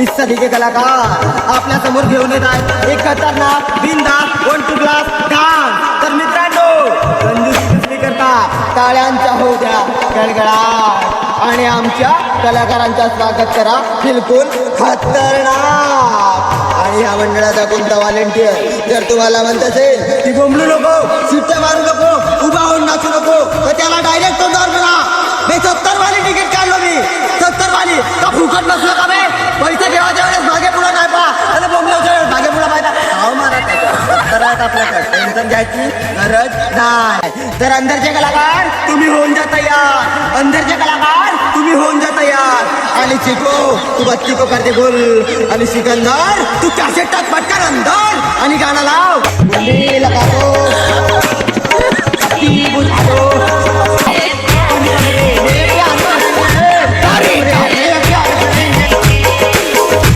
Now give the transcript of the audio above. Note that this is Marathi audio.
इस सदी के कलाकार आपल्या समोर घेऊन येत आहेत एक खतरनाक बिनधास्त वन टू क्लास डान्स. तर मित्रांनो, कंजूसी करता टाळ्यांच्या होऊ द्या गडगडाट आणि आमच्या कलाकारांचं स्वागत करा बिलकुल खतरनाक. आणि ह्या मंडळाचा कोणता व्हॉलेंटियर जर तुम्हाला म्हणत असेल की बोंबलू नको, शिट्ट्या मारू नको, उभा होऊन नाचू नको, तर त्याला डायरेक्ट तोंडावर बघा. मी 70 वाली तिकीट काढलो, मी 70 वाली. का फुकट नसलं का बे? पैसे ठेवायच्या वेळेस मागे पुढं नाही पा आणि बोंबल्याच्या वेळेस मागे पुढं पाहिजे. हाव मारा त्याच्यात आपल्याकडे टेन्शन घ्यायची गरज नाही. तर अंदरचे कलाकार तुम्ही होऊन जा तयार, अंदरचे कलाकार तुम्ही होऊन जा तयार. आणि चिको तू बच्ची को करते बोल, आणि सिकंदर तू कॅसेट टाक पटकन अंदर आणि गाणं लाव. मुंडी लगा दो, बुझा दो.